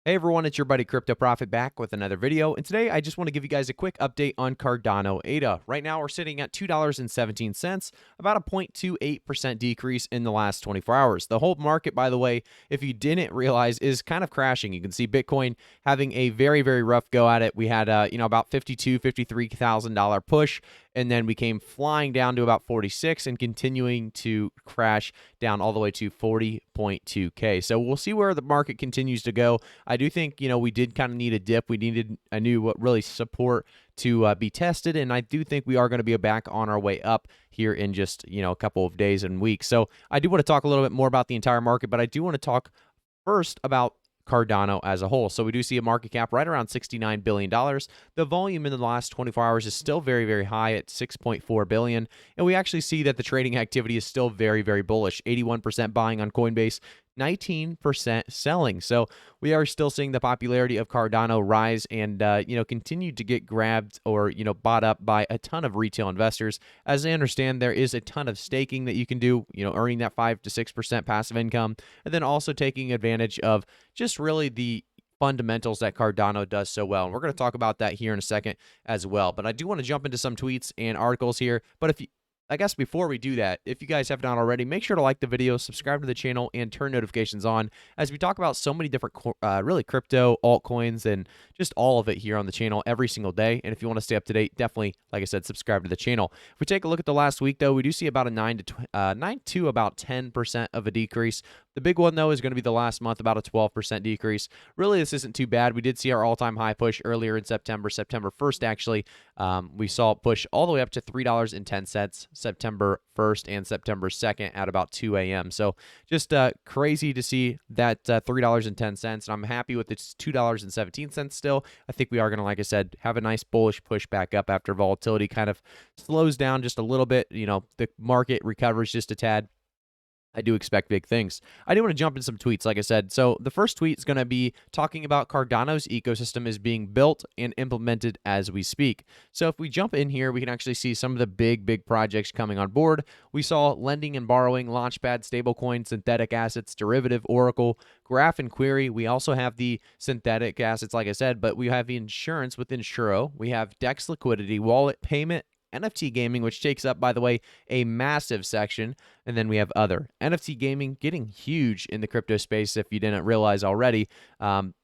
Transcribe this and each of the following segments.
Hey everyone, it's your buddy Crypto Profit back with another video, and today I just want to give you guys a quick update on Cardano ADA. Right now we're sitting at $2.17, about a 0.28% decrease in the last 24 hours. The whole market, by the way, if you didn't realize, is kind of crashing. You can see Bitcoin having a very, very rough go at it. We had about $53,000 push, and then we came flying down to about 46 and continuing to crash down all the way to 40.2K. So we'll see where the market continues to go. I do think, we did kind of need a dip. We needed a new what really support to be tested, and I do think we are going to be back on our way up here in just, a couple of days and weeks. So I do want to talk a little bit more about the entire market, but I do want to talk first about Cardano as a whole. So we do see a market cap right around $69 billion. The volume in the last 24 hours is still very, very high at $6.4 billion. And we actually see that the trading activity is still very, very bullish. 81% buying on Coinbase, 19% selling. So we are still seeing the popularity of Cardano rise and, continue to get grabbed or, bought up by a ton of retail investors. As I understand, there is a ton of staking that you can do, earning that 5 to 6% passive income, and then also taking advantage of just really the fundamentals that Cardano does so well. And we're going to talk about that here in a second as well. But I do want to jump into some tweets and articles here. But I guess before we do that, if you guys have not already, make sure to like the video, subscribe to the channel, and turn notifications on as we talk about so many different really crypto, altcoins, and just all of it here on the channel every single day. And if you want to stay up to date, definitely, like I said, subscribe to the channel. If we take a look at the last week, though, we do see about a 9 to about 10% of a decrease. The big one, though, is going to be the last month, about a 12% decrease. Really, this isn't too bad. We did see our all-time high push earlier in September 1st, actually. We saw it push all the way up to $3.10 September 1st and September 2nd at about 2 a.m. So just crazy to see that $3.10, and I'm happy with its $2.17 still. I think we are going to, like I said, have a nice bullish push back up after volatility kind of slows down just a little bit. The market recovers just a tad. I do expect big things. I do want to jump in some tweets, like I said. So the first tweet is going to be talking about Cardano's ecosystem is being built and implemented as we speak. So if we jump in here, we can actually see some of the big projects coming on board. We saw lending and borrowing, Launchpad, stablecoin, synthetic assets, derivative, Oracle, Graph, and Query. We also have the synthetic assets, like I said, but we have the insurance with Insuro. We have DEX liquidity, wallet, payment, NFT gaming, which takes up, by the way, a massive section. And then we have other. NFT gaming getting huge in the crypto space, if you didn't realize already.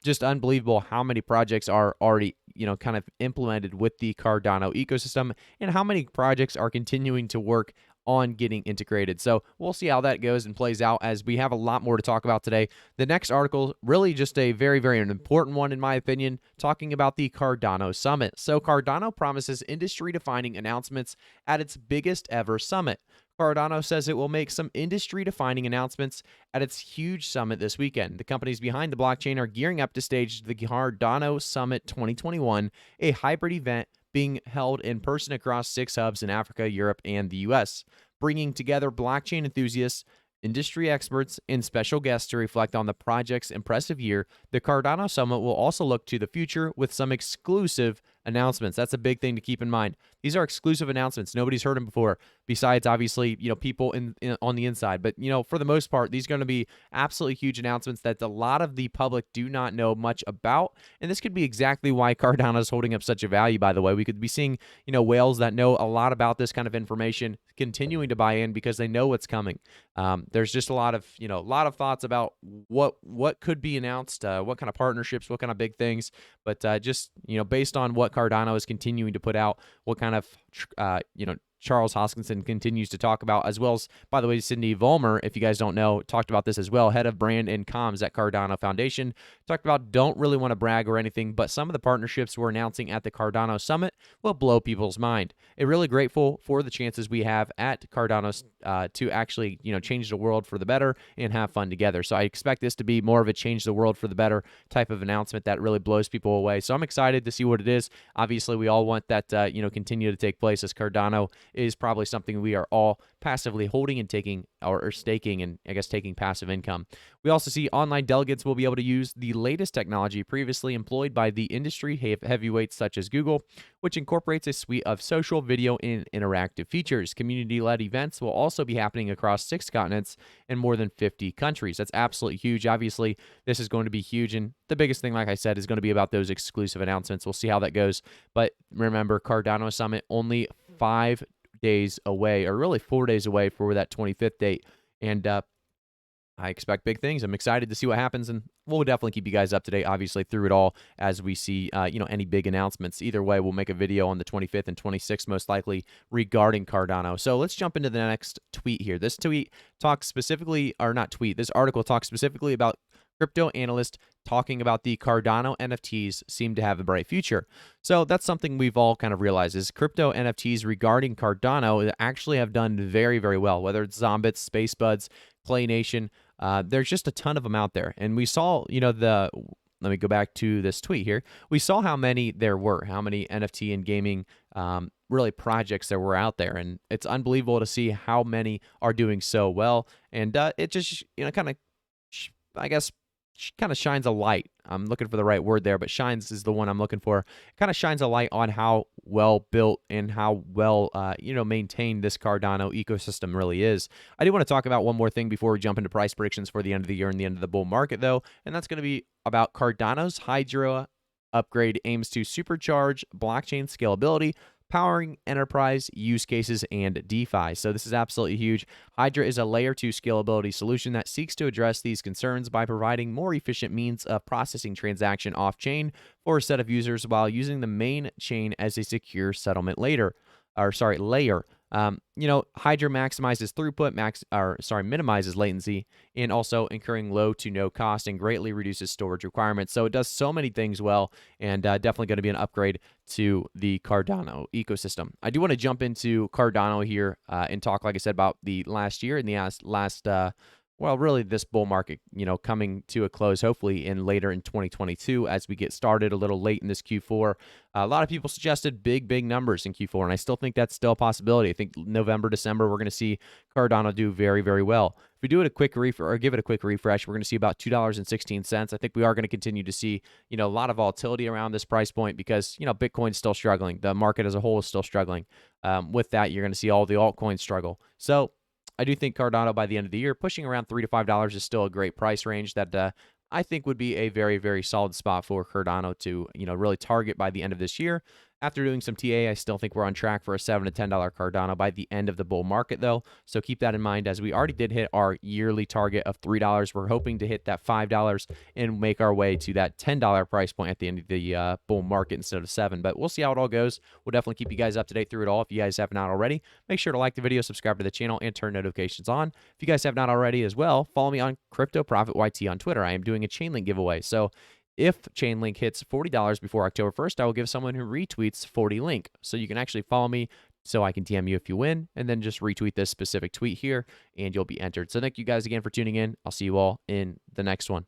Just unbelievable how many projects are already, kind of implemented with the Cardano ecosystem, and how many projects are continuing to work on getting integrated. So we'll see how that goes and plays out, as we have a lot more to talk about today. The next article, really just a very, very important one in my opinion, talking about the Cardano Summit. So Cardano promises industry-defining announcements at its biggest ever summit. Cardano says it will make some industry-defining announcements at its huge summit this weekend. The companies behind the blockchain are gearing up to stage the Cardano Summit 2021, a hybrid event being held in person across 6 hubs in Africa, Europe, and the US, bringing together blockchain enthusiasts, industry experts, and special guests to reflect on the project's impressive year. The Cardano Summit will also look to the future with some exclusive announcements. That's a big thing to keep in mind. These are exclusive announcements. Nobody's heard them before, besides obviously, people on the inside. But, for the most part, these are going to be absolutely huge announcements that a lot of the public do not know much about. And this could be exactly why Cardano is holding up such a value, by the way. We could be seeing, whales that know a lot about this kind of information continuing to buy in because they know what's coming. There's just a lot of thoughts about what could be announced, what kind of partnerships, what kind of big things. But just, based on what Cardano is continuing to put out, what kind of, Charles Hoskinson continues to talk about, as well as, by the way, Cindy Vollmer, if you guys don't know, talked about this as well, head of brand and comms at Cardano Foundation, talked about don't really want to brag or anything, but some of the partnerships we're announcing at the Cardano Summit will blow people's mind. I'm really grateful for the chances we have at Cardano to actually, change the world for the better and have fun together. So I expect this to be more of a change the world for the better type of announcement that really blows people away. So I'm excited to see what it is. Obviously, we all want that, continue to take place, as Cardano is probably something we are all passively holding and taking or staking and I guess taking passive income. We also see online delegates will be able to use the latest technology previously employed by the industry heavyweights such as Google, which incorporates a suite of social, video, and interactive features. Community-led events will also be happening across 6 continents and more than 50 countries. That's absolutely huge. Obviously, this is going to be huge, and the biggest thing, like I said, is going to be about those exclusive announcements. We'll see how that goes. But remember, Cardano Summit only 5 days away, or really 4 days away for that 25th date. And I expect big things. I'm excited to see what happens, and we'll definitely keep you guys up to date, obviously, through it all as we see, any big announcements. Either way, we'll make a video on the 25th and 26th, most likely, regarding Cardano. So let's jump into the next tweet here. This tweet talks specifically, or not tweet, this article talks specifically about crypto analyst talking about the Cardano NFTs seem to have a bright future. So that's something we've all kind of realized is crypto NFTs regarding Cardano actually have done very, very well, whether it's Zombits, SpaceBuds, Play Nation. There's just a ton of them out there. And we saw, let me go back to this tweet here. We saw how many there were, how many NFT and gaming really projects there were out there. And it's unbelievable to see how many are doing so well. And it just, kind of, I guess, kind of shines a light. I'm looking for the right word there, but shines is the one I'm looking for. Kind of shines a light on how well built and how well, maintained this Cardano ecosystem really is. I do want to talk about one more thing before we jump into price predictions for the end of the year and the end of the bull market, though, and that's going to be about Cardano's Hydra upgrade aims to supercharge blockchain scalability, powering enterprise use cases and DeFi. So this is absolutely huge. Hydra is a layer 2 scalability solution that seeks to address these concerns by providing more efficient means of processing transaction off-chain for a set of users while using the main chain as a secure settlement layer. Hydra maximizes throughput, minimizes latency, and also incurring low to no cost and greatly reduces storage requirements. So it does so many things well, and definitely going to be an upgrade to the Cardano ecosystem. I do want to jump into Cardano here and talk, like I said, about the last year and the last really this bull market, coming to a close hopefully later in 2022 as we get started a little late in this Q4. A lot of people suggested big numbers in Q4, and I still think that's still a possibility. I think November, December, we're going to see Cardano do very, very well. If we do it a quick give it a quick refresh, we're going to see about $2.16. I think we are going to continue to see, a lot of volatility around this price point because, Bitcoin's still struggling. The market as a whole is still struggling. With that, you're going to see all the altcoins struggle. So I do think Cardano by the end of the year, pushing around $3 to $5 is still a great price range that I think would be a very, very solid spot for Cardano to, really target by the end of this year. After doing some TA, I still think we're on track for a $7 to $10 Cardano by the end of the bull market, though. So keep that in mind as we already did hit our yearly target of $3. We're hoping to hit that $5 and make our way to that $10 price point at the end of the bull market instead of $7. But we'll see how it all goes. We'll definitely keep you guys up to date through it all. If you guys have not already, make sure to like the video, subscribe to the channel, and turn notifications on. If you guys have not already as well, follow me on Crypto Profit YT on Twitter. I am doing a Chainlink giveaway. So if Chainlink hits $40 before October 1st, I will give someone who retweets 40 link. So you can actually follow me so I can DM you if you win, and then just retweet this specific tweet here, and you'll be entered. So thank you guys again for tuning in. I'll see you all in the next one.